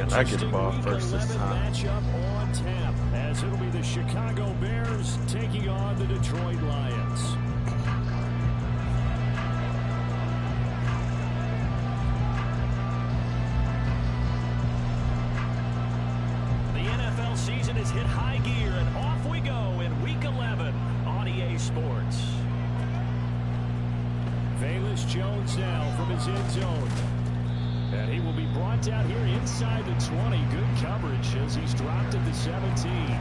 And I get the ball first this time. Matchup on tap, as it'll be the Chicago Bears taking on the Detroit Lions. The NFL season has hit high gear, and off we go in Week 11 on EA Sports. Velus Jones now from his end zone. And he will be brought down here inside the 20. Good coverage as he's dropped at the 17.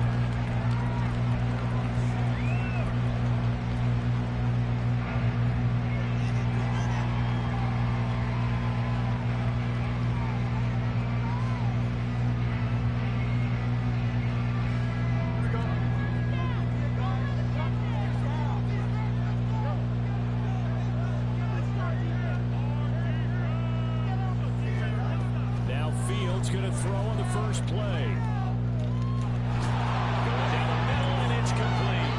Going to throw on the first play. Going down the middle, and it's complete.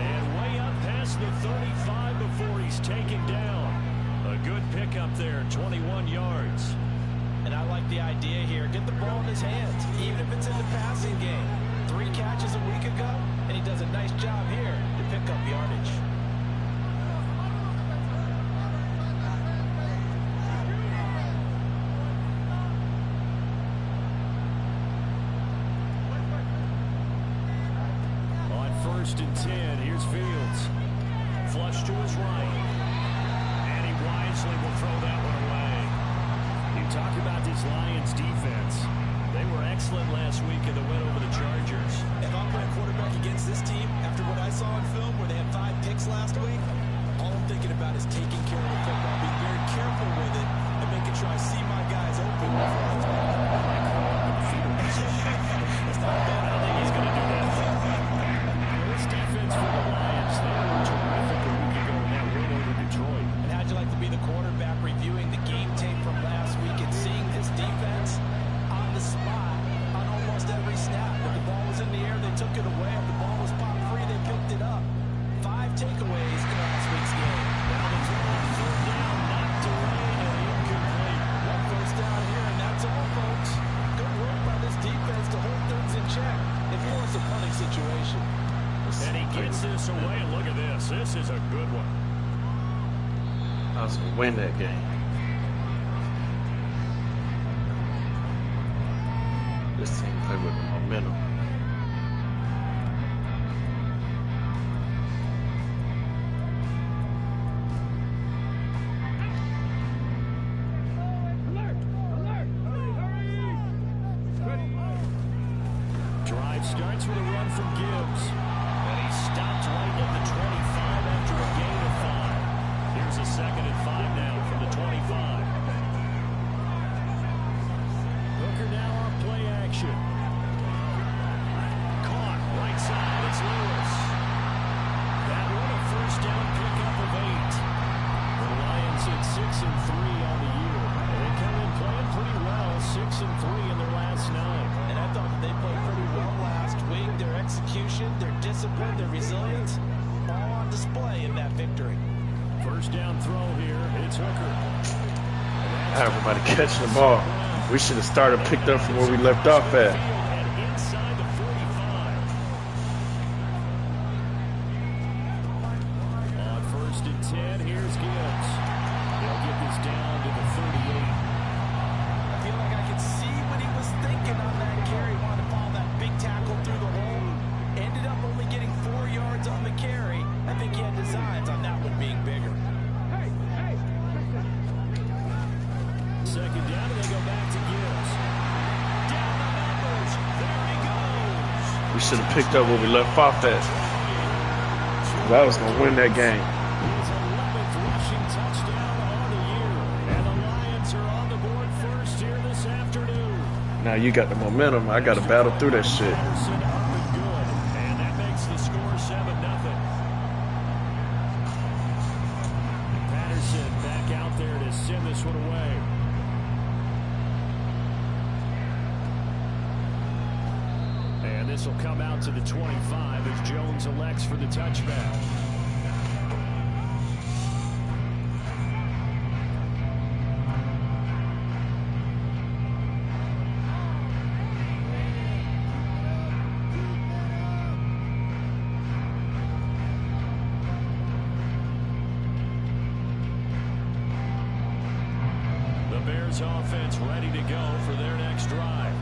And way up past the 35 before he's taken down. A good pickup there, 21 yards. And I like the idea here. Get the ball in his hands, even if it's in the passing game. 3 catches a week ago, and he does a nice job here to pick up yardage. First and 10. Here's Fields. Flush to his right. And he wisely will throw that one away. You talk about this Lions defense. They were excellent last week in the win over the Chargers. If I'm playing quarterback against this team, after what I saw in film where they had 5 picks last week, all I'm thinking about is taking care of the football, being very careful with it, and making sure I see my guys open before I throw it. It's not bad. I don't think he's going to do that. Defense for the Lions. They were terrific a week ago in that win over Detroit. And how'd you like to be the quarterback reviewing the game tape from last week and seeing this defense on the spot on almost every snap? If the ball was in the air, they took it away. If the ball was popped free, they picked it up. 5 takeaways in last week's game. Now the third down, knocked away and incomplete. One first down here, and that's all, folks. Good work by this defense to hold things in check and force a punting situation. And he gets this away, and look at this. This is a good one. I was going to win that game. This team play with the momentum. Drive starts with a run from Gibbs. Stopped right at the 25 after a gain of 5. Here's a 2nd and 5 now from the 25. Hooker now on play action. Caught right side. It's Lewis. That one a first down pickup of 8. The Lions at 6-3 on the year. And they come in playing pretty well. 6-3 in their last 9. And I thought that they played pretty well last week. Their execution, their discipline, their resilience, all on display in that victory. First down throw here. It's Hooker. Everybody catching the ball. We should have started picked up from where we left off at. And inside the 45. On first and 10, here's Gibbs. They'll get this down to the 38. I feel like I could see what he was thinking on that carry. Wanted to follow that big tackle through the hole. Ended up only getting 4 yards on the carry. I think he had designs on that one being bigger. Second down, and they go back to Gibbs. Down the numbers. There he goes. We should have picked up where we left off at. I was going to win that game. His 11th rushing touchdown on the year. And the Lions are on the board first here this afternoon. Now you got the momentum. I got to battle through that shit. Patterson up and good. And that makes the score 7-0. Patterson back out there to send this one away. And this will come out to the 25 as Jones elects for the touchback. Bears offense ready to go for their next drive.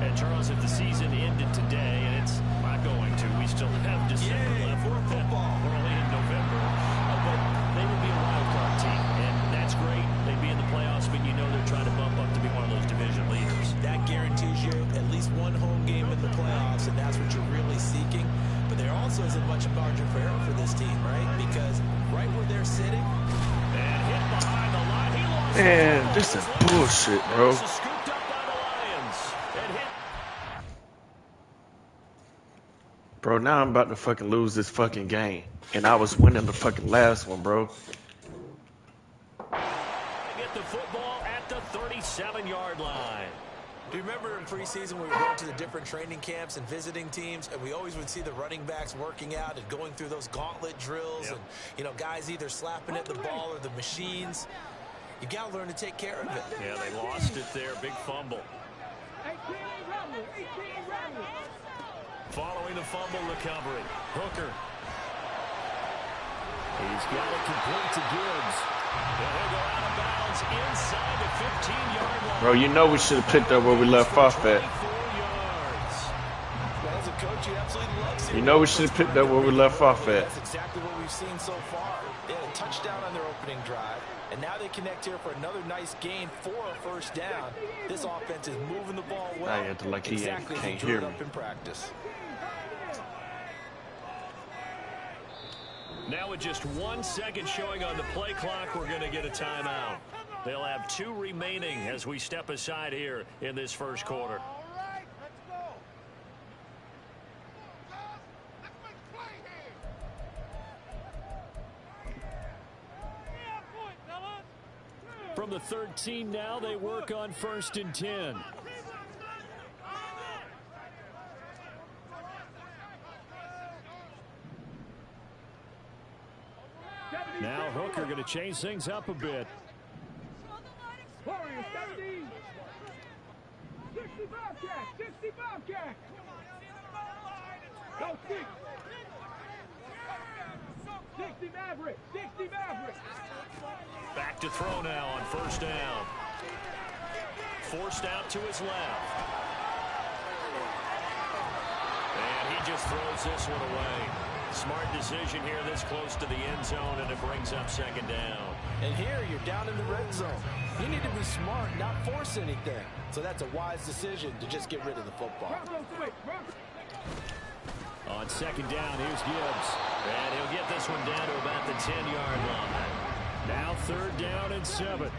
And Charles, if the season ended today, and it's not going to, we still have December left. For football. We're only in November. But they would be a wild card team, and that's great. They'd be in the playoffs, but you know they're trying to bump up to be one of those division leaders. That guarantees you at least one home game in the playoffs, and that's what you're really seeking. But there also isn't much margin for error for this team, right? Because right where they're sitting. And hit behind the line. He lost Man, this is bullshit, bro. This is scooped up by the Lions. And hit. Bro, now I'm about to fucking lose this fucking game. And I was winning the fucking last one, bro. Get the football at the 37-yard line. Do you remember in preseason we were going to the different training camps and visiting teams, and we always would see the running backs working out and going through those gauntlet drills, and guys either slapping at the ball or the machines. You got to learn to take care of it. Yeah, they lost it there. Big fumble. Following the fumble recovery, Hooker. He's got it complete to Gibbs. And he'll go out of bounds inside the 15-yard line. Bro, you know we should have picked up where we left off at. As a coach, you absolutely love seeing. You know we should have picked up where we left off at. That's exactly what we've seen so far. They had a touchdown on their opening drive, and now they connect here for another nice gain for a first down. This offense is moving the ball well. I acted like he exactly can't as he hear drew it me. up in practice. Now with just 1 second showing on the play clock, we're going to get a timeout. They'll have 2 remaining as we step aside here in this first quarter. From the 13 now, they work on 1st and 10. Now Hooker going to change things up a bit. 60 Maverick. Back to throw now on 1st down. Forced out to his left. And he just throws this one away. Smart decision here this close to the end zone, and it brings up 2nd down. And here you're down in the red zone. You need to be smart, not force anything. So that's a wise decision to just get rid of the football. On 2nd down, here's Gibbs. And he'll get this one down to about the 10-yard line. Now 3rd down and 7.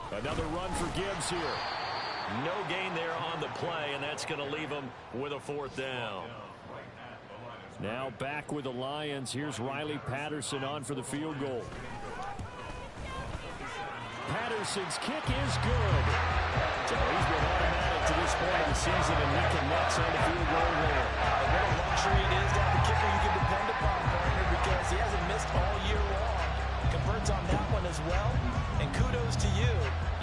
Another run for Gibbs here. No gain there on the play, and that's going to leave him with a 4th down. Now back with the Lions. Here's Riley Patterson on for the field goal. Patterson's kick is good. So he's been automatic to this point of the season, and he connects on the field goal there. And what a luxury it is to have a kicker you can depend upon, partner, because he hasn't missed all year long. Converts on that one as well. And kudos to you.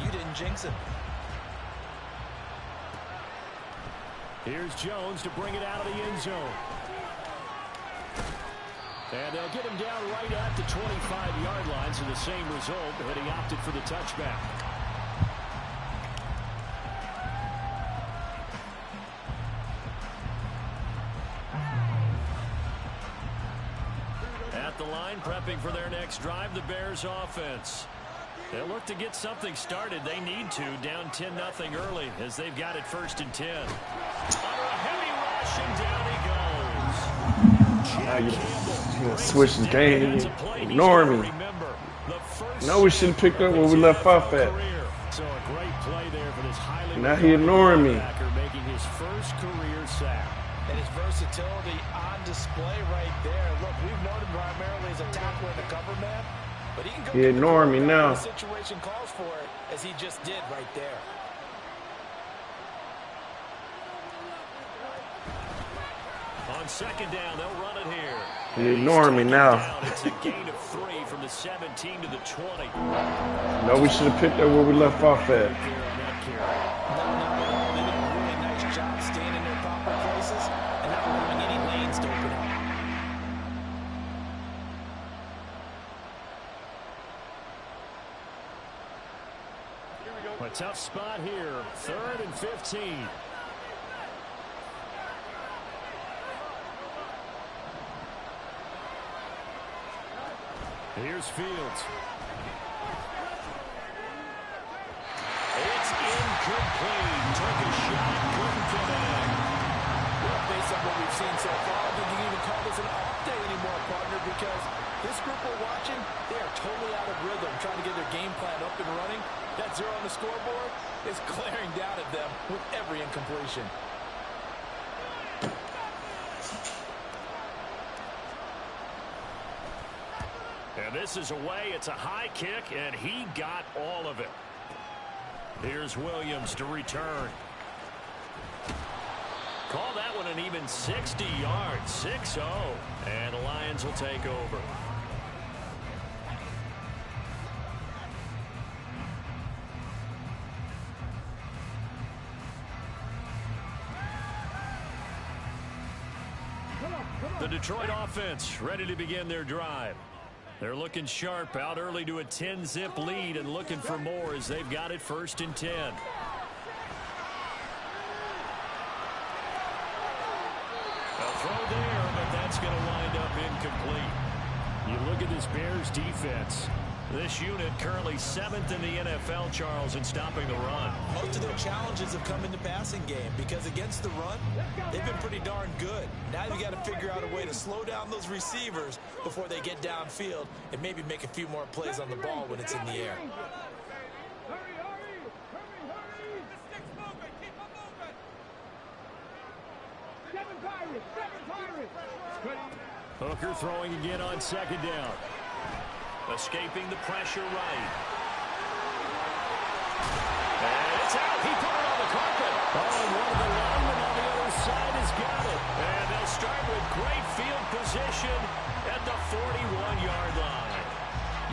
You didn't jinx him. Here's Jones to bring it out of the end zone. And they'll get him down right at the 25-yard line, so the same result, but he opted for the touchback. At the line, prepping for their next drive, the Bears offense. They'll look to get something started. They need to, down 10-0 early, as they've got it 1st and 10. Under a heavy rush, and down he goes. Now you gonna switch the game. Ignore me. No, we should have picked up where we left off at. So a great play there for this highly Now he ignoring me. making his first career sack. And his versatility on display right there. Look, we've known him primarily as a tackler and a cover man, but he can go. He ignoring me now. The situation calls for it, as he just did right there. On 2nd down, they'll run it here. He ignoring me now. It's a gain of 3 from the 17 to the 20. No, we should have picked up where we left off at. They did a really nice job staying in their proper places, tough spot here. 3rd and 15. Here's Fields. It's incomplete. Took a shot, couldn't connect. Well, based on what we've seen so far, I think you can even call this an off day anymore, partner, because this group we're watching, they are totally out of rhythm, trying to get their game plan up and running. That 0 on the scoreboard is glaring down at them with every incompletion. And this is away. It's a high kick, and he got all of it. Here's Williams to return. Call that one an even 60 yards, 6-0. And the Lions will take over. The Detroit offense ready to begin their drive. They're looking sharp, out early to a 10-zip lead and looking for more as they've got it 1st and 10. A throw there, but that's going to wind up incomplete. You look at this Bears defense. This unit currently 7th in the NFL, Charles, in stopping the run. Most of their challenges have come in the passing game because against the run, they've been pretty darn good. Now you got to figure out a way to slow down those receivers before they get downfield and maybe make a few more plays on the ball when it's in the air. Hooker throwing again on 2nd down. Escaping the pressure right. And it's out. He put it on the carpet. Oh, and one of the linemen on the other side has got it. And they'll start with great field position at the 41-yard line.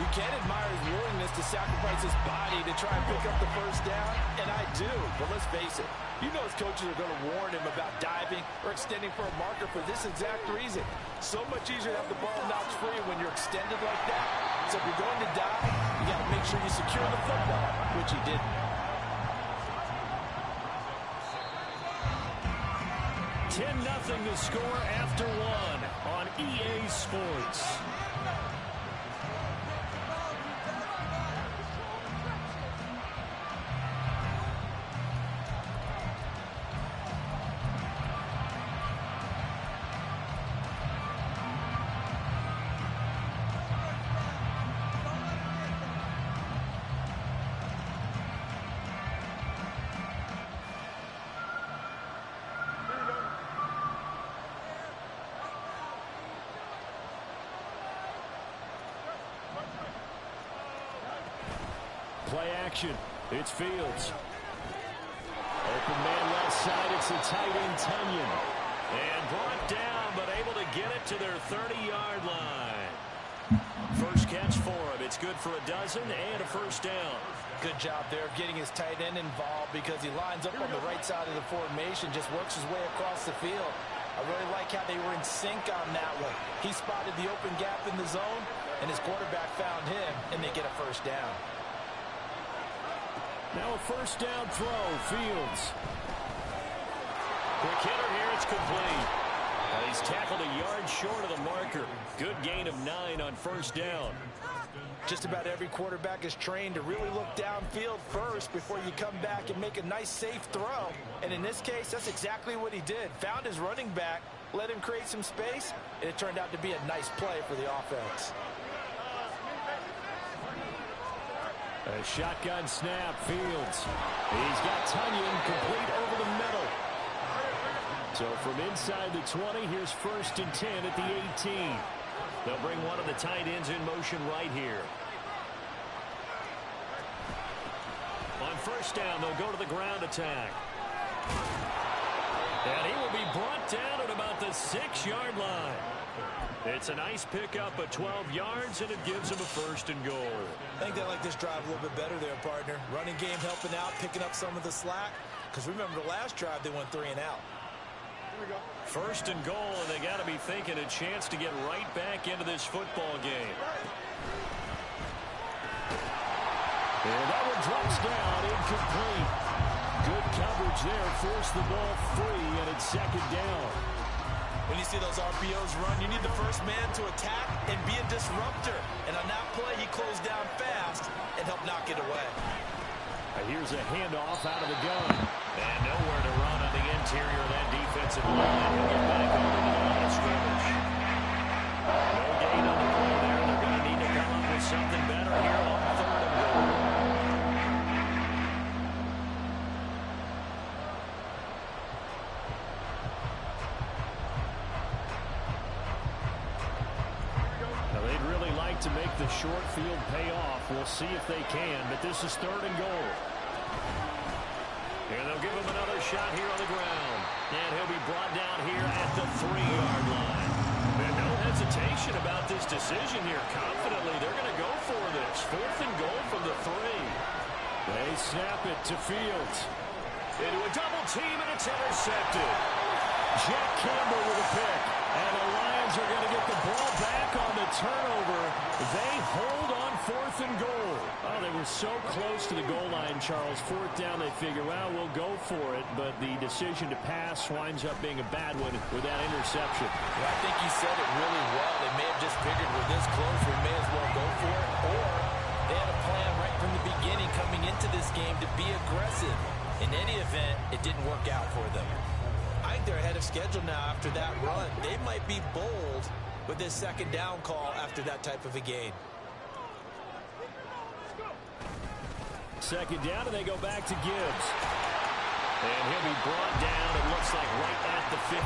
You can admire his willingness to sacrifice his body to try and pick up the 1st down, and I do. But let's face it, you know his coaches are going to warn him about diving or extending for a marker for this exact reason. So much easier to have the ball knocked free when you're extended like that. So if you're going to dive, you got to make sure you secure the football, which he didn't. 10-0 the score after 1 on EA Sports. Play action. It's Fields. Open man left side. It's the tight end, Tunyon. And brought down, but able to get it to their 30-yard line. First catch for him. It's good for a dozen and a 1st down. Good job there of getting his tight end involved because he lines up on the right side of the formation, just works his way across the field. I really like how they were in sync on that one. He spotted the open gap in the zone, and his quarterback found him, and they get a 1st down. Now a 1st down throw. Fields. Quick hitter here. It's complete. And he's tackled a yard short of the marker. Good gain of 9 on 1st down. Just about every quarterback is trained to really look downfield first before you come back and make a nice, safe throw. And in this case, that's exactly what he did. Found his running back, let him create some space, and it turned out to be a nice play for the offense. A shotgun snap. Fields. He's got Tunyon complete over the middle. So from inside the 20, here's 1st and 10 at the 18. They'll bring one of the tight ends in motion right here. On 1st down, they'll go to the ground attack. And he will be brought down at about the 6-yard line. It's a nice pickup of 12 yards, and it gives him a 1st and goal. I think they like this drive a little bit better there, partner. Running game helping out, picking up some of the slack. Because remember, the last drive, they went 3 and out. 1st and goal, and they got to be thinking a chance to get right back into this football game. And that one drops down, incomplete. Good coverage there, forced the ball free, and it's second down. When you see those RPOs run, you need the first man to attack and be a disruptor. And on that play, he closed down fast and helped knock it away. Here's a handoff out of the gun. And nowhere to run on the interior of that defensive line. He'll get back over to the line of scrimmage. No gain on the play there. They're going to need to come up with something better here on 3rd and goal. Now they'd really like to make the short field pay off. We'll see if they can, but this is 3rd and goal. And they'll give him another shot here on the ground. And he'll be brought down here at the 3-yard line. And no hesitation about this decision here. Confidently, they're going to go for this. 4th and goal from the 3. They snap it to Fields. Into a double team, and it's intercepted. Jack Campbell with a pick. And the Lions are going to get the ball back on the turnover. They hold on 4th and goal. Oh, they were so close to the goal line, Charles. 4th down, they figure, well, we'll go for it. But the decision to pass winds up being a bad one with that interception. Well, I think you said it really well. They may have just figured we're this close, we may as well go for it. Or they had a plan right from the beginning coming into this game to be aggressive. In any event, it didn't work out for them. I think they're ahead of schedule now after that run. They might be bold with this 2nd down call after that type of a gain. 2nd down, and they go back to Gibbs. And he'll be brought down, it looks like right at the 15.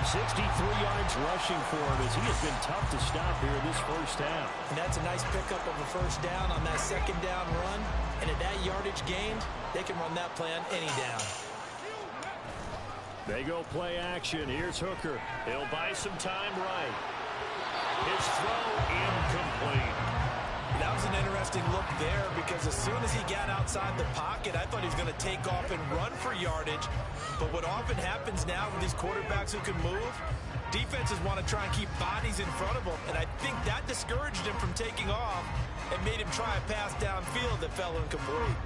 63 yards rushing for him as he has been tough to stop here in this 1st half. And that's a nice pickup of a 1st down on that 2nd down run. And at that yardage gained, they can run that play on any down. They go play action. Here's Hooker. He'll buy some time right. His throw incomplete. That was an interesting look there because as soon as he got outside the pocket, I thought he was going to take off and run for yardage. But what often happens now with these quarterbacks who can move, defenses want to try and keep bodies in front of them. And I think that discouraged him from taking off and made him try a pass downfield that fell incomplete.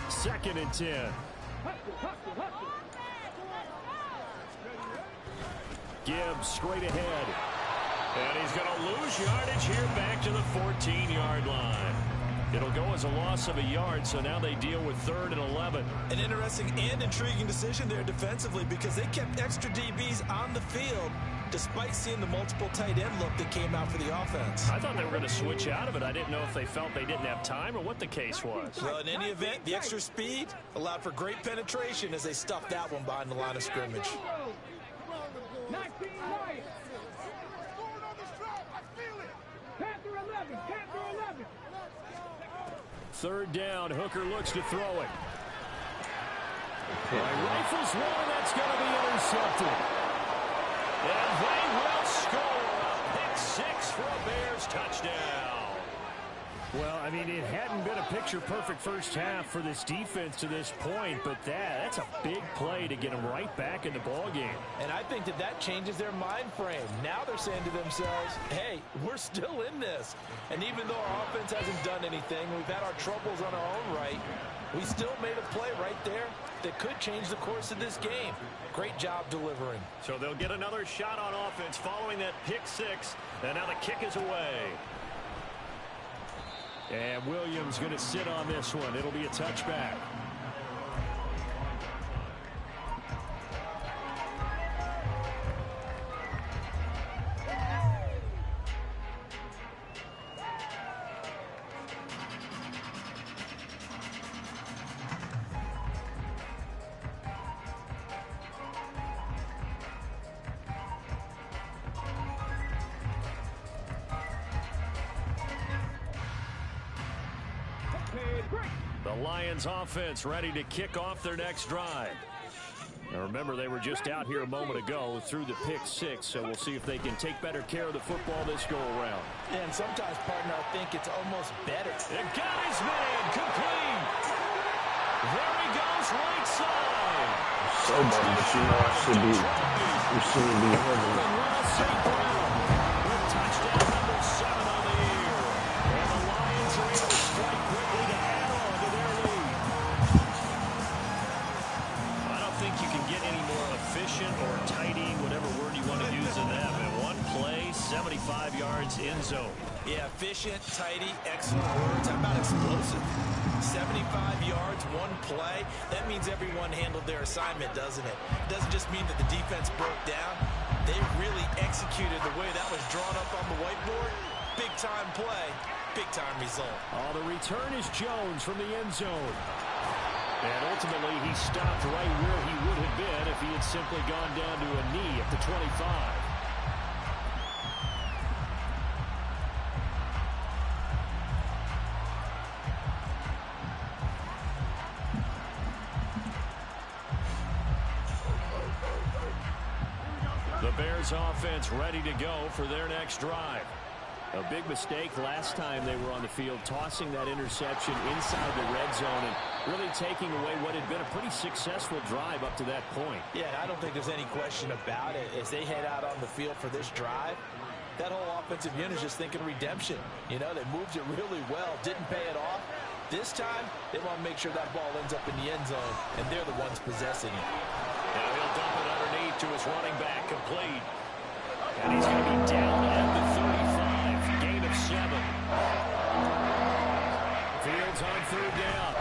2nd and 10. Gibbs straight ahead. And he's going to lose yardage here back to the 14-yard line. It'll go as a loss of a yard, so now they deal with 3rd and 11. An interesting and intriguing decision there defensively because they kept extra DBs on the field despite seeing the multiple tight end look that came out for the offense. I thought they were going to switch out of it. I didn't know if they felt they didn't have time or what the case was. Well, in any event, the extra speed allowed for great penetration as they stuffed that one behind the line of scrimmage. 19 right. Panther 11. Panther 11. 3rd down. Hooker looks to throw it. Rifles one, that's going to be intercepted. And they will score a pick 6 for a Bears touchdown. Well, I mean, it hadn't been a picture-perfect 1st half for this defense to this point, but that's a big play to get them right back in the ballgame. And I think that changes their mind frame. Now they're saying to themselves, hey, we're still in this. And even though our offense hasn't done anything, we've had our troubles on our own right, we still made a play right there that could change the course of this game. Great job delivering. So they'll get another shot on offense following that pick 6, and now the kick is away. And Williams going to sit on this one. It'll be a touchback. The Lions offense ready to kick off their next drive. Now remember, they were just out here a moment ago through the pick 6, so we'll see if they can take better care of the football this go-around. And sometimes, partner, I think it's almost better. And got his man complete. There he goes right side. So bad, but you know I should be. We shouldn't be having it. St. Brown with touchdown number 7 on the year. And the Lions are able to strike quickly to add on to their lead. I don't think you can get any more efficient or tidy, whatever word you want to use in that. And one play, 75 yards in zone. Yeah, efficient, tidy, excellent words. How about explosive? 75 yards, one play. That means everyone handled their assignment, doesn't it? It doesn't just mean that the defense broke down. They really executed the way that was drawn up on the whiteboard. Big-time play, big-time result. Oh, the return is Jones from the end zone. And ultimately, he stopped right where he would have been if he had simply gone down to a knee at the 25. The Bears offense ready to go for their next drive. A big mistake last time they were on the field, tossing that interception inside the red zone and really taking away what had been a pretty successful drive up to that point. Yeah, I don't think there's any question about it. As they head out on the field for this drive, that whole offensive unit is just thinking redemption. You know, they moved it really well, didn't pay it off. This time, they want to make sure that ball ends up in the end zone, and they're the ones possessing it. Now he'll dump it underneath to his running back, complete. And he's going to be down at the 35, gain of 7. Fields on third down.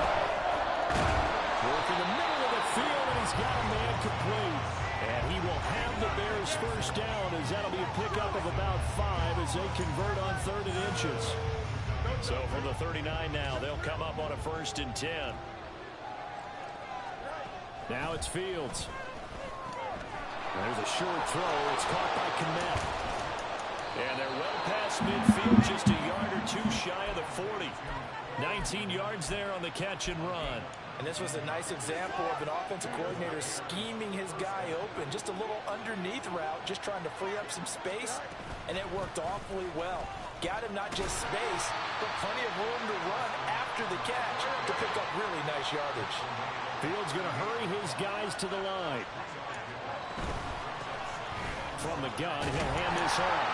Work in the middle of the field, and he's got a man complete. And he will have the Bears first down, as that'll be a pickup of about 5 as they convert on 3rd and inches. So from the 39 now, they'll come up on a 1st and 10. Now it's Fields. There's a short throw. It's caught by Kmet. And they're well past midfield, just a yard or two shy of the 40. 19 yards there on the catch and run. And this was a nice example of an offensive coordinator scheming his guy open. Just a little underneath route, just trying to free up some space. And it worked awfully well. Got him not just space, but plenty of room to run after the catch to pick up really nice yardage. Fields going to hurry his guys to the line. From the gun, he'll hand this off.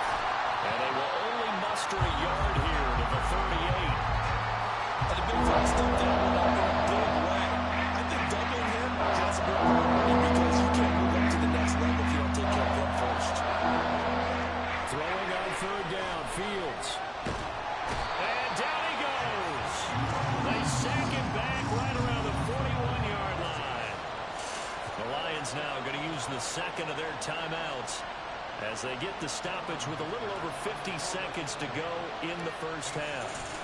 And they will only muster a yard here to the 38. And the big fella stepped that one up in a big way. I think doubling him has a big priority because you can't move up to the next level if you don't take care of him first. Throwing on 3rd down, Fields. And down he goes. They sack him back right around the 41-yard line. The Lions now going to use the second of their timeouts as they get the stoppage with a little over 50 seconds to go in the first half.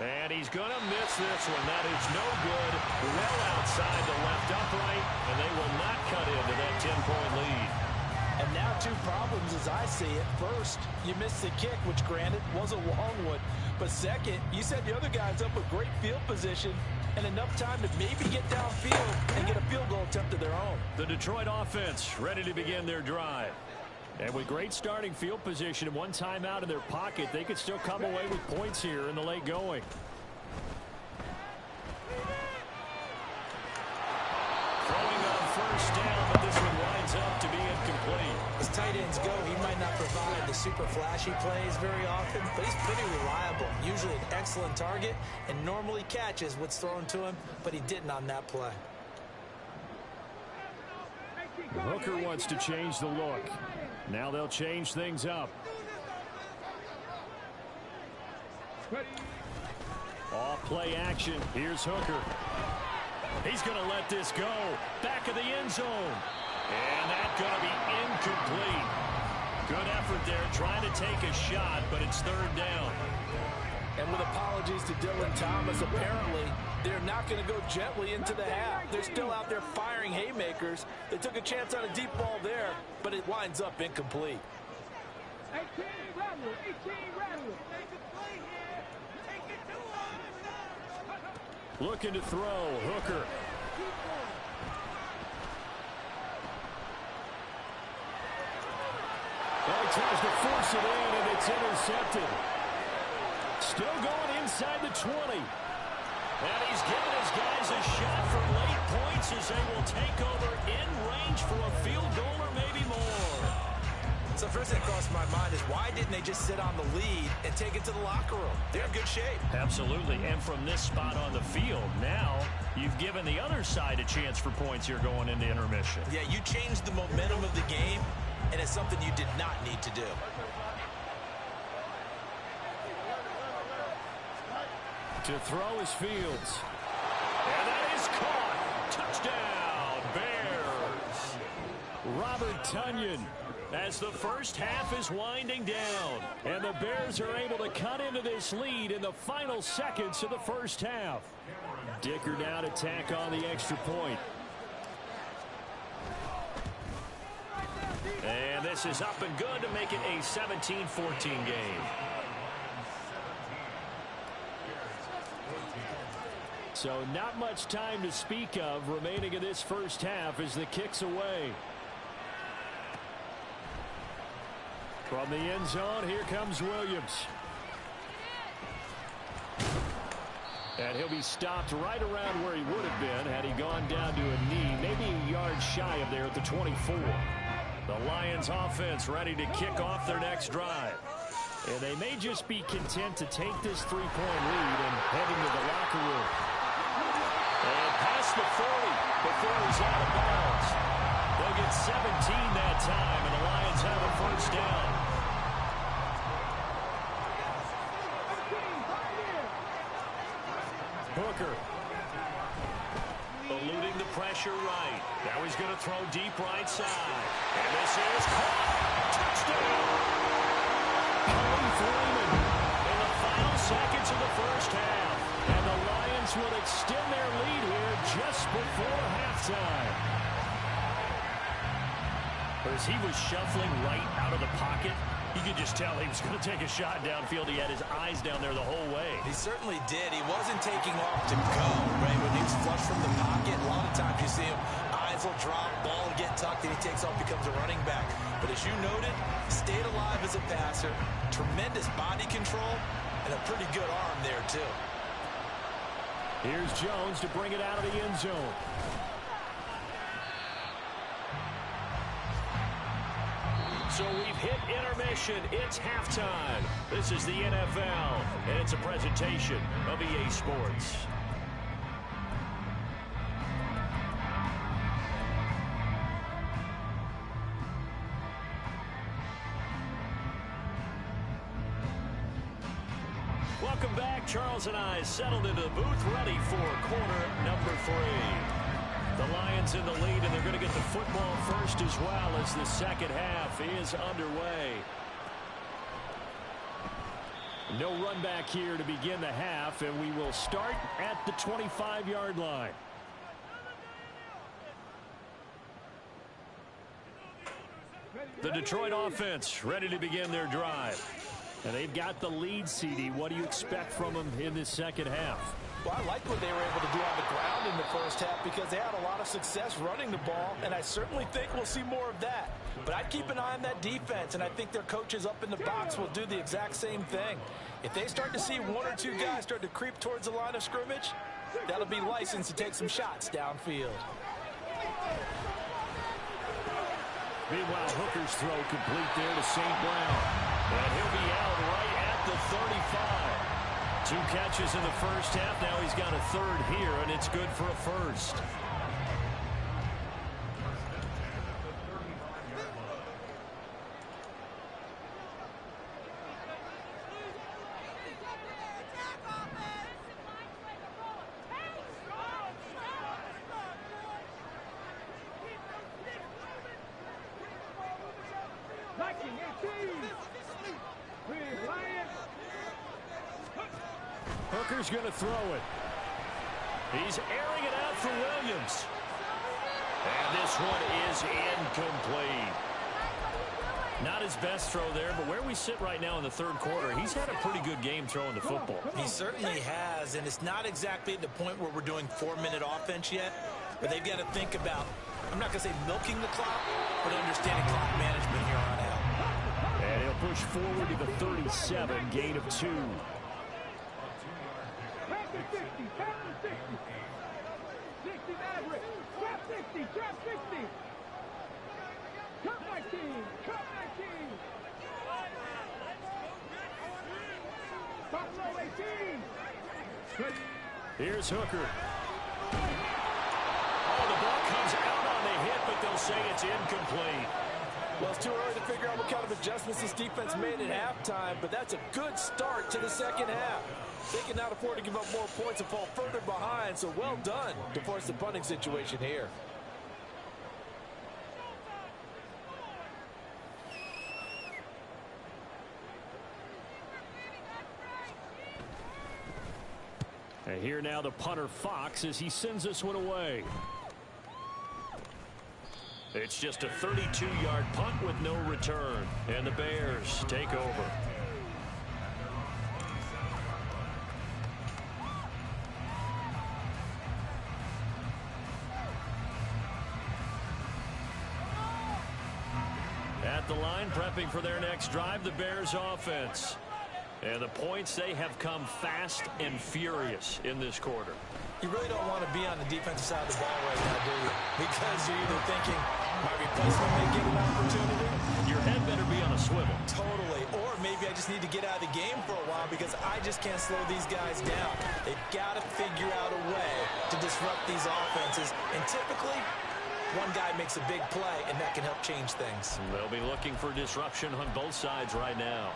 And he's going to miss this one. That is no good. Well outside the left upright, and they will not cut into that 10-point lead. And now 2 problems as I see it. First, you missed the kick, which granted was a long one. But second, you set the other guys up with great field position and enough time to maybe get downfield and get a field goal attempt of their own. The Detroit offense ready to begin their drive. And with great starting field position and one timeout in their pocket, they could still come away with points here in the late going. Throwing on 1st down, but this one winds up to be incomplete. As tight ends go, he might not provide the super flashy plays very often, but he's pretty reliable. Usually an excellent target and normally catches what's thrown to him, but he didn't on that play. Hooker wants to change the look. Now they'll change things up. Off play action. Here's Hooker. He's going to let this go. Back of the end zone. And that's going to be incomplete. Good effort there trying to take a shot, but it's 3rd down. And with apologies to Dylan Thomas, apparently they're not going to go gently into the half. They're still out there firing haymakers. They took a chance on a deep ball there, but it winds up incomplete. 18 Rattle, 18 Rattle. Take it play here. Take it to him. Looking to throw, Hooker. Well, he tries to force it in, and it's intercepted. Still going inside the 20. And he's given his guys a shot for late points as they will take over in range for a field goal or maybe more. So first thing that crossed my mind is why didn't they just sit on the lead and take it to the locker room? They're in good shape. Absolutely. And from this spot on the field, now you've given the other side a chance for points here going into intermission. Yeah, you changed the momentum of the game, and it's something you did not need to do. To throw is Fields. And that is caught. Touchdown, Bears. Robert Tonyan, as the first half is winding down. And the Bears are able to cut into this lead in the final seconds of the first half. Dicker now to tack on the extra point. And this is up and good to make it a 17-14 game. So not much time to speak of remaining in this first half as the kick's away. From the end zone, here comes Williams. And he'll be stopped right around where he would have been had he gone down to a knee, maybe a yard shy of there at the 24. The Lions offense ready to kick off their next drive. And they may just be content to take this three-point lead and head into the locker room. And past the 40 before he's out of bounds. They'll get 17 that time, and the Lions have a first down. Hooker. Eluding the pressure right. Now he's going to throw deep right side. And this is caught. Touchdown. Colin Freeman in the final seconds of the first half. And the Lions will extend their lead here just before halftime. As he was shuffling right out of the pocket, you could just tell he was going to take a shot downfield. He had his eyes down there the whole way. He certainly did. He wasn't taking off to go, right? When he was flush from the pocket, a lot of times you see him, eyes will drop, ball will get tucked, and he takes off, becomes a running back. But as you noted, stayed alive as a passer, tremendous body control, and a pretty good arm there, too. Here's Jones to bring it out of the end zone. So we've hit intermission. It's halftime. This is the NFL, and it's a presentation of EA Sports. Welcome back. Charles and I settled into the booth, ready for quarter number 3. The Lions in the lead, and they're going to get the football first as well as the second half is underway. No run back here to begin the half, and we will start at the 25-yard line. The Detroit offense ready to begin their drive. And they've got the lead, CD. What do you expect from them in this second half? Well, I like what they were able to do on the ground in the first half because they had a lot of success running the ball, and I certainly think we'll see more of that. But I'd keep an eye on that defense, and I think their coaches up in the box will do the exact same thing. If they start to see one or two guys start to creep towards the line of scrimmage, that'll be licensed to take some shots downfield. Meanwhile, Hooker's throw complete there to St. Brown. And he'll be out right at the 35. 2 catches in the first half. Now he's got a third here, and it's good for a first. Hooker's going to throw it. He's airing it out for Williams. And this one is incomplete. Not his best throw there, but where we sit right now in the third quarter, he's had a pretty good game throwing the football. He certainly has, and it's not exactly at the point where we're doing 4-minute offense yet, but they've got to think about, I'm not going to say milking the clock, but understanding clock management here on out. And he'll push forward to the 37, gain of 2. to 60. Count to 60. 60 Maverick. Trap 60. Trap 60. Cut 19. Cut 19. Buffalo 18. Good. Here's Hooker. Oh, the ball comes out on the hit, but they'll say it's incomplete. Well, it's too early to figure out what kind of adjustments this defense made at halftime, but that's a good start to the second half. They can not afford to give up more points and fall further behind, so well done to force the punting situation here. And here now the punter Fox as he sends this one away. It's just a 32-yard punt with no return. And the Bears take over. At the line, prepping for their next drive, the Bears offense. And the points, they have come fast and furious in this quarter. You really don't want to be on the defensive side of the ball right now, do you? Because you're either thinking, my replacement may get an opportunity. Your head better be on a swivel. Totally. Or maybe I just need to get out of the game for a while because I just can't slow these guys down. They've got to figure out a way to disrupt these offenses. And typically, one guy makes a big play, and that can help change things. They'll be looking for disruption on both sides right now.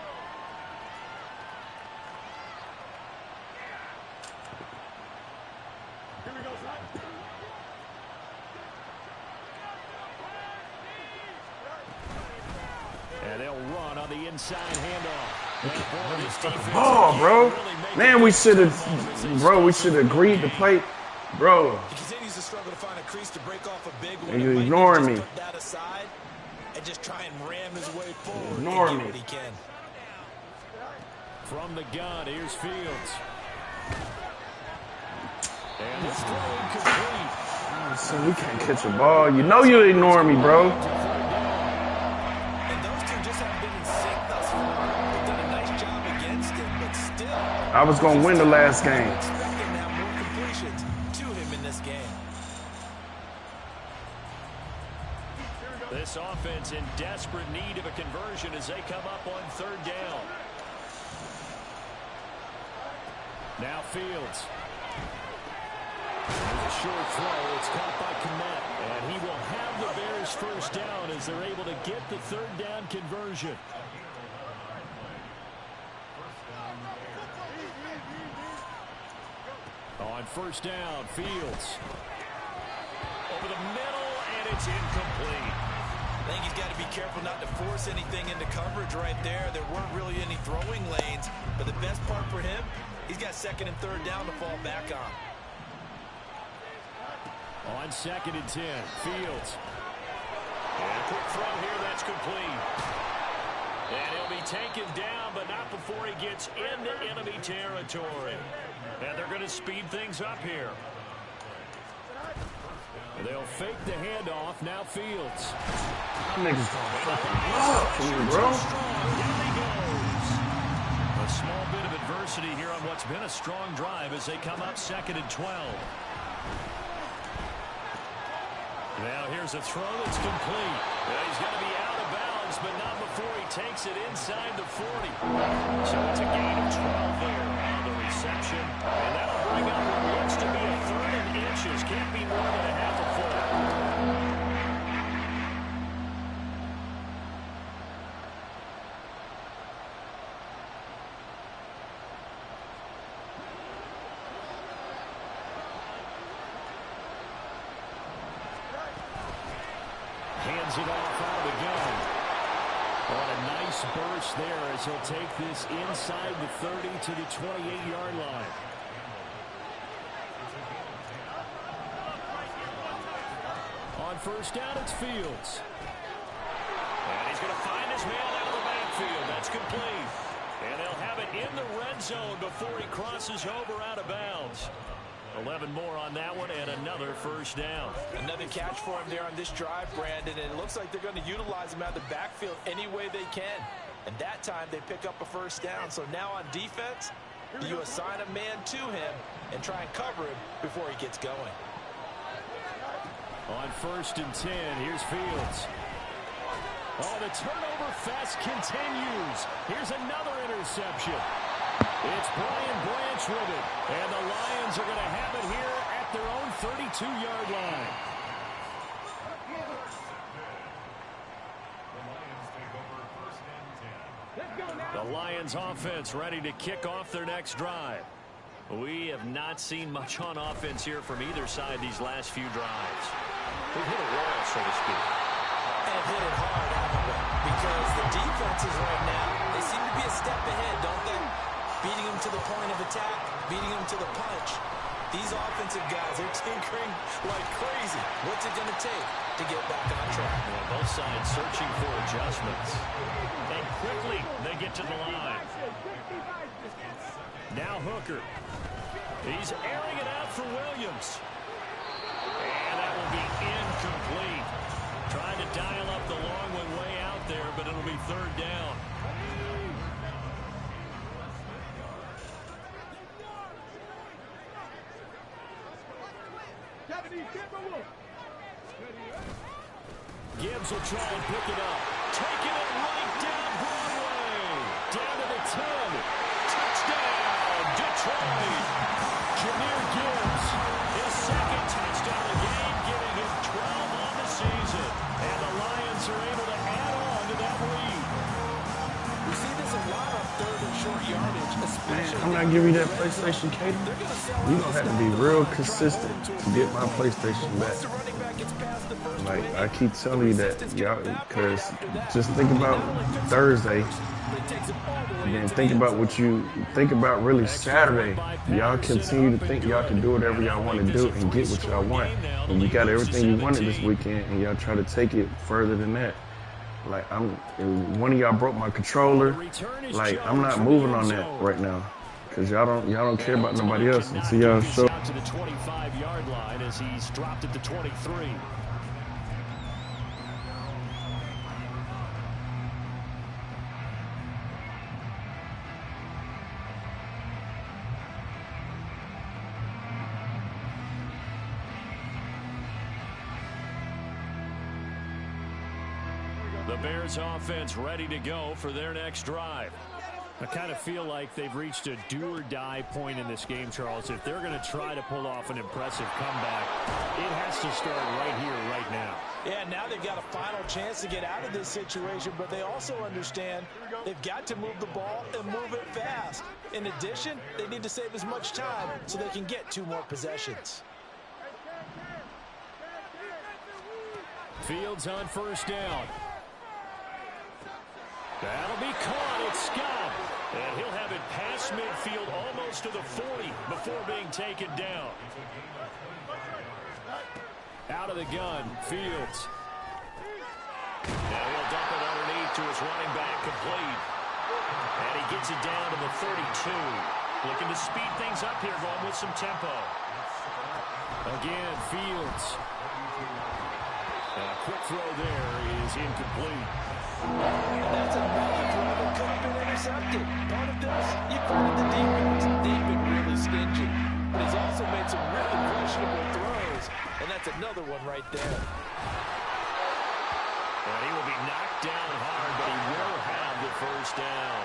And they'll run on the inside handoff. Oh, bro. Man, we should have, we should have agreed to play. Bro. He continues to struggle to find a crease to break off a big one. You're ignoring me. Put that aside and just try and ram his way forward. Ignore and me. get what he can. From the gun, here's Fields. And it's throw incomplete. So we can't catch a ball. You know you ignore me, bro. And those two just haven't been in sync thus far. They've done a nice job against him, but still. I was going to win the last game. Expect him to have more completions to him in this game. This offense in desperate need of a conversion as they come up on third down. Now Fields. There's a short throw. It's caught by Kmet. And he will have the Bears first down as they're able to get the third down conversion. On first down, Fields. Over the middle, and it's incomplete. I think he's got to be careful not to force anything into coverage right there. There weren't really any throwing lanes, but the best part for him, he's got second and third down to fall back on. On second and 10, Fields. And a quick throw here, that's complete. And he'll be taken down, but not before he gets into enemy territory. And they're going to speed things up here. They'll fake the handoff. Now Fields. Niggas don't fucking block for me, bro. Down he goes. A small bit of adversity here on what's been a strong drive as they come up second and 12. Now here's a throw that's complete. He's going to be out of bounds, but not before he takes it inside the 40. So it's a gain of 12 there on the reception. And that'll bring up what looks to be a third and inches. Can't be more than a half a foot. Hands it off out of the gun. On a nice burst there as he'll take this inside the 30 to the 28-yard line. On first down, it's Fields. And he's going to find his man out of the backfield. That's complete. And they'll have it in the red zone before he crosses over out of bounds. 11 more on that one and another first down. Another catch for him there on this drive, Brandon, and it looks like they're going to utilize him out of the backfield any way they can. And that time they pick up a first down. So now on defense, Do you assign a man to him and try and cover him before he gets going? On 1st and 10, here's Fields. Oh, the turnover fest continues. Here's another interception. It's Brian Branch with it. And the Lions are going to have it here at their own 32-yard line. The Lions offense ready to kick off their next drive. We have not seen much on offense here from either side these last few drives. We've hit a wall, so to speak. And hit it hard, haven't we? Because the defenses right now, they seem to be a step ahead, don't they? Beating them to the point of attack, beating them to the punch. These offensive guys, they're tinkering like crazy. What's it going to take to get back on track? Well, both sides searching for adjustments. And quickly, they get to the line. Now Hooker. He's airing it out for Williams. And that will be incomplete. Trying to dial up the long one way out there, but it'll be 3rd down. Gibbs will try and pick it up. Taking it right down Broadway. Down to the 10. Touchdown, Detroit. Jahmyr Gibbs, his 2nd touchdown of the game, giving him 12 on the season. And the Lions are able to add on to that lead. We see this a lot on 3rd and short yardage, especially. Man, I'm not giving you that PlayStation, Katie. You're going to have to be real consistent to get my PlayStation back. Like, I keep telling you that, y'all, because just think about Thursday, and then think about what you think about really Saturday. Y'all continue to think y'all can do whatever y'all want to do and get what y'all want. And you got everything you wanted this weekend, and y'all try to take it further than that. Like, one of y'all broke my controller. Like, I'm not moving on that right now. Because y'all don't care about nobody else until y'all show. Out to the 25-yard line as he's dropped at the 23. The Bears offense ready to go for their next drive. I kind of feel like they've reached a do-or-die point in this game, Charles. If they're going to try to pull off an impressive comeback, it has to start right here, right now. Yeah, now they've got a final chance to get out of this situation, but they also understand they've got to move the ball and move it fast. In addition, they need to save as much time so they can get 2 more possessions. Fields on 1st down. That'll be caught. It's Scott. And he'll have it past midfield almost to the 40 before being taken down. Out of the gun, Fields. Now he'll dump it underneath to his running back, complete. And he gets it down to the 32. Looking to speed things up here, going with some tempo. Again, Fields. And a quick throw there is incomplete. And that's another throw that could have been intercepted. Part of this, you credit the defense. They've been really stingy. But he's also made some really questionable throws. And that's another one right there. And he will be knocked down hard, but he will have the 1st down.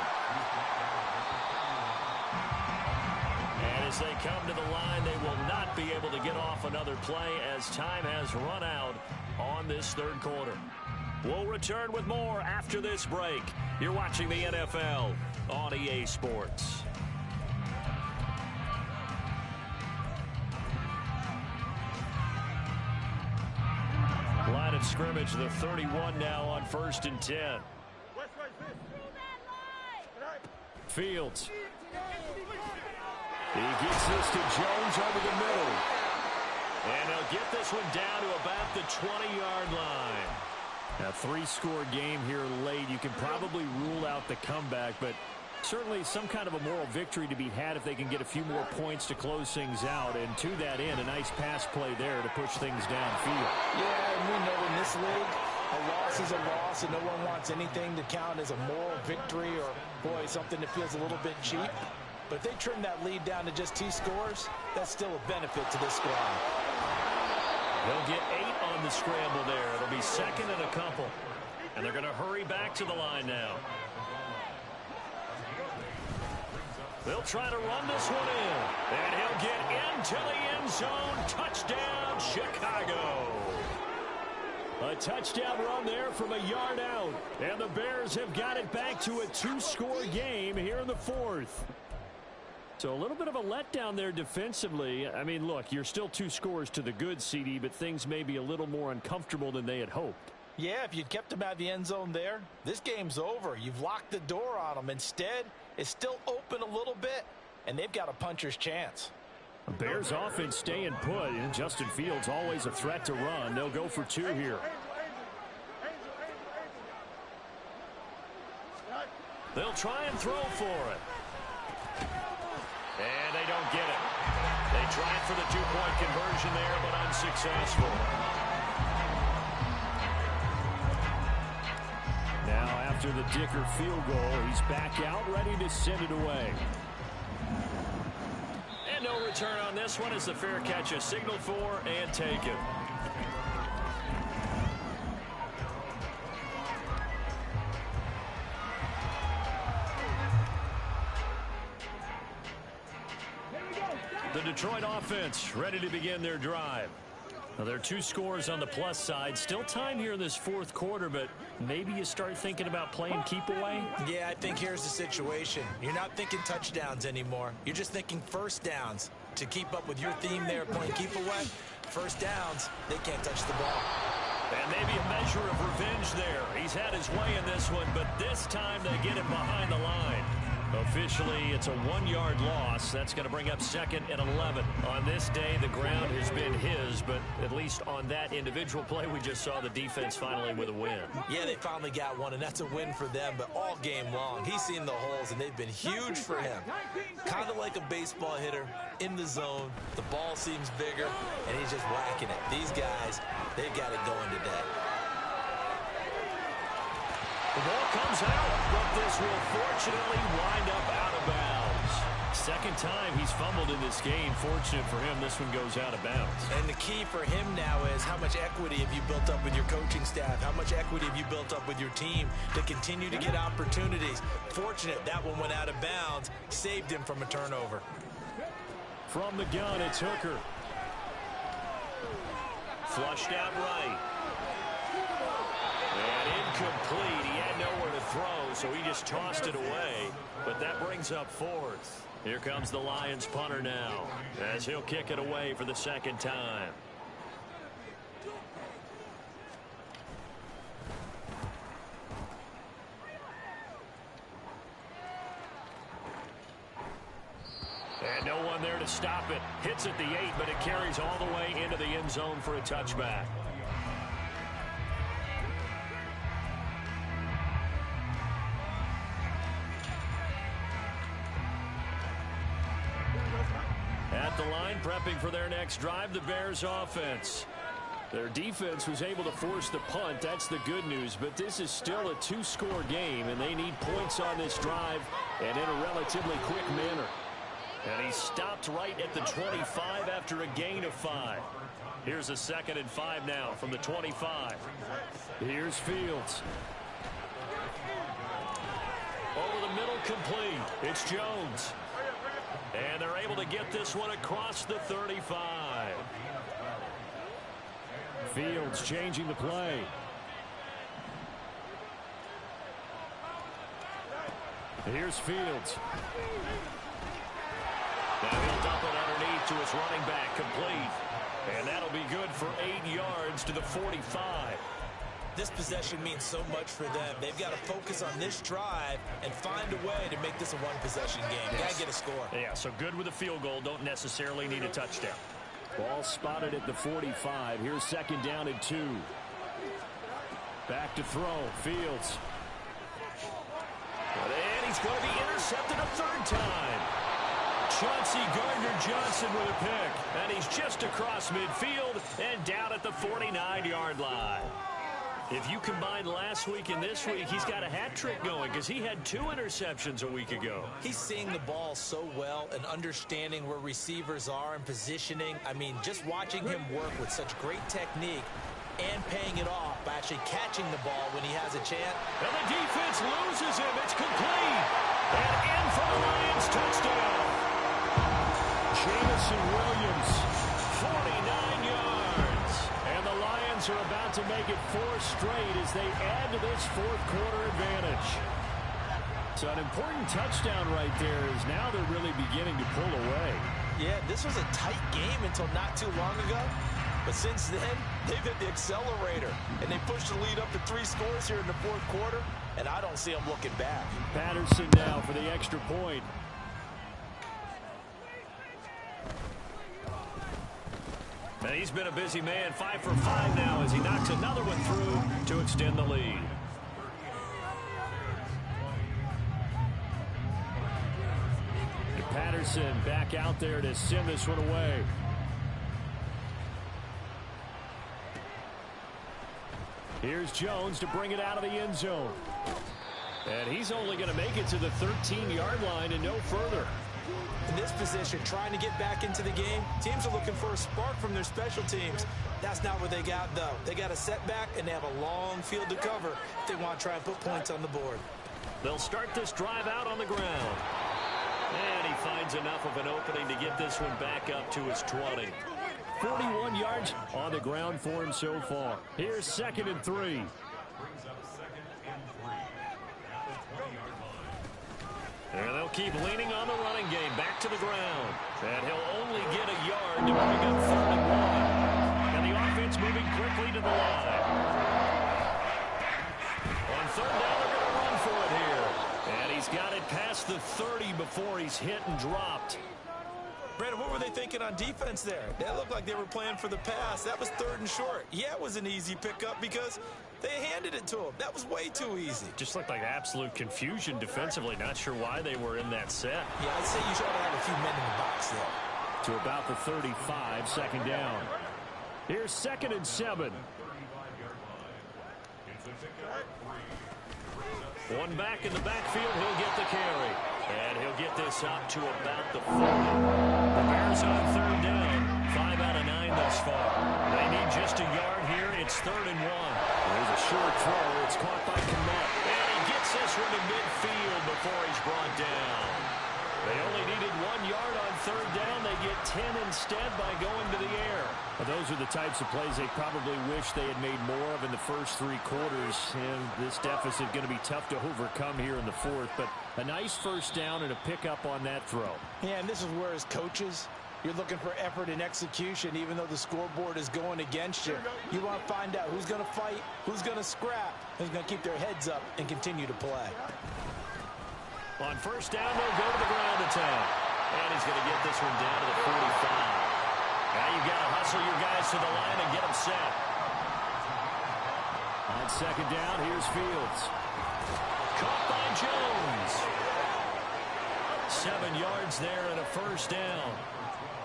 And as they come to the line, they will not be able to get off another play as time has run out on this 3rd quarter. We'll return with more after this break. You're watching the NFL on EA Sports. Line of scrimmage, the 31 now on 1st and 10. Fields. He gets this to Jones over the middle. And he'll get this one down to about the 20-yard line. A 3-score game here late. You can probably rule out the comeback, but certainly some kind of a moral victory to be had if they can get a few more points to close things out. And to that end, a nice pass play there to push things downfield. Yeah, and we know in this league, a loss is a loss, and no one wants anything to count as a moral victory or, boy, something that feels a little bit cheap. But if they trim that lead down to just 2 scores, that's still a benefit to this squad. They'll get 8 on the scramble there. It'll be second and a couple. And they're going to hurry back to the line now. They'll try to run this one in. And he'll get into the end zone. Touchdown, Chicago. A touchdown run there from a yard out. And the Bears have got it back to a 2-score game here in the 4th. So a little bit of a letdown there defensively. I mean, look, you're still 2 scores to the good, CD, but things may be a little more uncomfortable than they had hoped. Yeah, if you'd kept them out of the end zone there, this game's over. You've locked the door on them. Instead, it's still open a little bit, and they've got a puncher's chance. The Bears offense staying put, and Justin Fields always a threat to run. They'll go for 2 here. They'll try and throw for it. And they don't get it. They tried for the 2-point conversion there, but unsuccessful. Now after the Dicker field goal, he's back out, ready to send it away. And no return on this one as the fair catch is signaled for and taken. The Detroit offense ready to begin their drive. Now, there are 2 scores on the plus side. Still time here in this 4th quarter, but maybe you start thinking about playing keep away? Yeah, I think here's the situation. You're not thinking touchdowns anymore. You're just thinking first downs. To keep up with your theme there, playing keep away, first downs, they can't touch the ball. And maybe a measure of revenge there. He's had his way in this one, but this time they get him behind the line. Officially, it's a 1-yard loss. That's going to bring up 2nd and 11. On this day, the ground has been his, but at least on that individual play, we just saw the defense finally with a win. Yeah, they finally got one, and that's a win for them, but all game long, he's seen the holes, and they've been huge for him. Kind of like a baseball hitter in the zone. The ball seems bigger, and he's just whacking it. These guys, they've got it going today. The ball comes out, but this will fortunately wind up out of bounds. Second time he's fumbled in this game. Fortunate for him, this one goes out of bounds. And the key for him now is how much equity have you built up with your coaching staff? How much equity have you built up with your team to continue to get opportunities? Fortunate that one went out of bounds, saved him from a turnover. From the gun, it's Hooker. Flushed out right. And incomplete. He had nowhere to throw, so he just tossed it away. But that brings up 4th. Here comes the Lions punter now, as he'll kick it away for the 2nd time. And no one there to stop it. Hits at the 8, but it carries all the way into the end zone for a touchback. At the line, prepping for their next drive, the Bears offense. Their defense was able to force the punt. That's the good news. But this is still a 2-score game, and they need points on this drive and in a relatively quick manner. And he stopped right at the 25 after a gain of 5. Here's a 2nd and 5 now from the 25. Here's Fields. Over the middle, complete. It's Jones. And they're able to get this one across the 35. Fields changing the play. Here's Fields. Now he'll dump it underneath to his running back, complete. And that'll be good for 8 yards to the 45. This possession means so much for them. They've got to focus on this drive and find a way to make this a 1-possession game. Got to get a score. Yeah, so good with a field goal. Don't necessarily need a touchdown. Ball spotted at the 45. Here's 2nd down and 2. Back to throw. Fields. And he's going to be intercepted a 3rd time. Chauncey Gardner-Johnson with a pick. And he's just across midfield and down at the 49-yard line. If you combine last week and this week, he's got a hat trick going because he had 2 interceptions a week ago. He's seeing the ball so well and understanding where receivers are and positioning. I mean, just watching him work with such great technique and paying it off by actually catching the ball when he has a chance. And the defense loses him. It's complete. And in for the Lions touchdown. Jameson Williams, 49 yards. And the Lions are about to make it 4 straight as they add to this fourth-quarter advantage. So an important touchdown right there is now they're really beginning to pull away. Yeah, this was a tight game until not too long ago. But since then, they've hit the accelerator. And they pushed the lead up to 3 scores here in the fourth quarter. And I don't see them looking back. Patterson now for the extra point. And he's been a busy man, 5 for 5 now as he knocks another one through to extend the lead. And Patterson back out there to send this one away. Here's Jones to bring it out of the end zone. And he's only going to make it to the 13-yard line and no further. In this position, trying to get back into the game, teams are looking for a spark from their special teams. That's not what they got, though. They got a setback, and they have a long field to cover if they want to try and put points on the board. They'll start this drive out on the ground. And he finds enough of an opening to get this one back up to his 20. 41 yards on the ground for him so far. Here's 2nd and 3. And they'll keep leaning on the running game back to the ground. And he'll only get a yard to bring up 3rd and 1. And the offense moving quickly to the line. On 3rd down, they're going to run for it here. And he's got it past the 30 before he's hit and dropped. Brandon, what were they thinking on defense there? That looked like they were playing for the pass. That was 3rd and short. Yeah, it was an easy pickup because they handed it to him. That was way too easy. Just looked like absolute confusion defensively. Not sure why they were in that set. Yeah, I'd say you should have a few men in the box there. To about the 35, 2nd down. Here's 2nd and 7. One back in the backfield, he'll get the carry. And he'll get this up to about the 40. The Bears on 3rd down. 5 out of 9 thus far. They need just a yard here. It's 3rd and 1. There's a short throw. It's caught by Kmet. And he gets this one to midfield before he's brought down. They only needed 1 yard on 3rd down. They get 10 instead by going to the air. Well, those are the types of plays they probably wish they had made more of in the first 3 quarters. And this deficit going to be tough to overcome here in the 4th. But a nice 1st down and a pickup on that throw. Yeah, and this is where as coaches, you're looking for effort and execution even though the scoreboard is going against you. You want to find out who's going to fight, who's going to scrap, who's going to keep their heads up and continue to play. On 1st down, they'll go to the ground attack. And he's going to get this one down to the 45. Now you've got to hustle your guys to the line and get them set. On 2nd down, here's Fields. Caught by Jones. 7 yards there and a 1st down.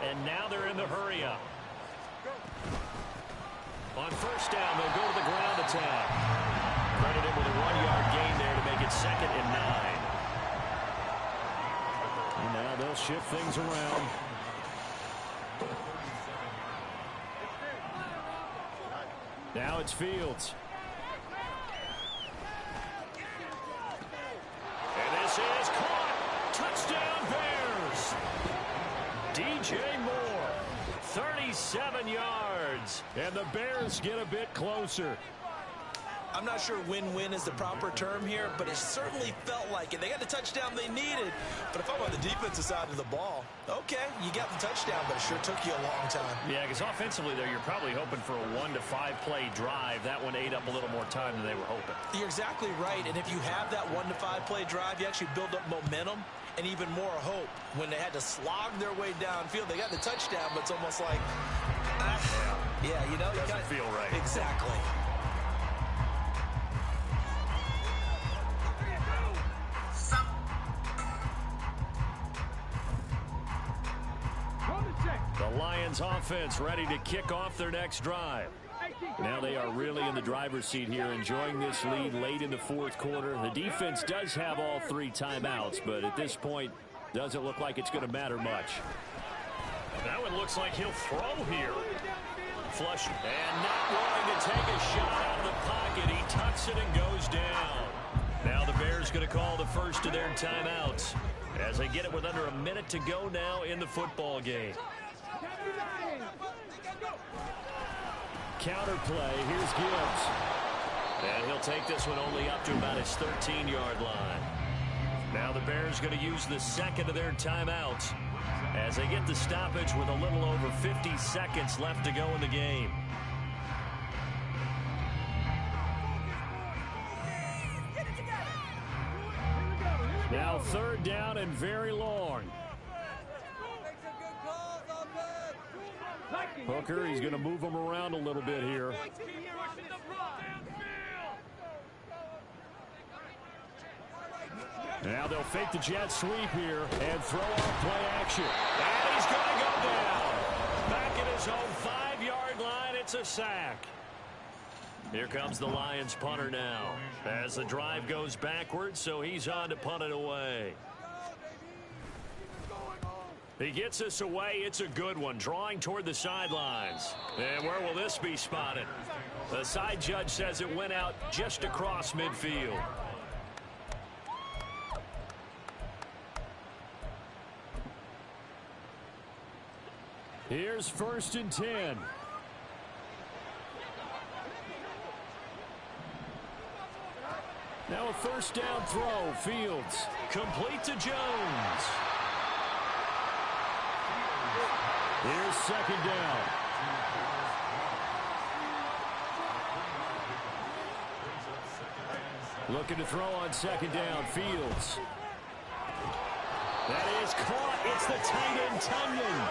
And now they're in the hurry up. On 1st down, they'll go to the ground attack. Credited with a 1-yard gain there to make it 2nd and 9. And now they'll shift things around. Now it's Fields. And this is caught. Touchdown Bears. DJ Moore. 37 yards. And the Bears get a bit closer. I'm not sure win-win is the proper term here, but it certainly felt like it. They got the touchdown they needed. But if I'm on the defensive side of the ball, okay, you got the touchdown, but it sure took you a long time. Yeah, because offensively there, you're probably hoping for a 1 to 5 play drive. That one ate up a little more time than they were hoping. You're exactly right, and if you have that 1 to 5 play drive, you actually build up momentum and even more hope. When they had to slog their way downfield, they got the touchdown, but it's almost like, yeah, you know, doesn't feel right. Exactly. The Lions offense ready to kick off their next drive. Hey, Now they are really in the driver's seat here, enjoying this lead late in the fourth quarter. The defense does have all 3 timeouts, but at this point, doesn't look like it's going to matter much. That one looks like he'll throw here. Flush, and not willing to take a shot out of the pocket. He tucks it and goes down. Now the Bears going to call the first of their timeouts as they get it with under a minute to go now in the football game. Counter play. Here's Gibbs. And he'll take this one only up to about his 13-yard line. Now the Bears going to use the second of their timeouts as they get the stoppage with a little over 50 seconds left to go in the game. Now 3rd down and very long. Hooker, he's going to move him around a little bit here. Now they'll fake the jet sweep here and throw off play action. And he's going to go down. Back at his own 5-yard line, it's a sack. Here comes the Lions punter now as the drive goes backwards, so he's on to punt it away. He gets this away. It's a good one, drawing toward the sidelines. And where will this be spotted? The side judge says it went out just across midfield. Here's 1st and 10. Now a 1st down throw. Fields complete to Jones. Here's 2nd down. Looking to throw on 2nd down. Fields. That is caught. It's the tight end, Tunyon.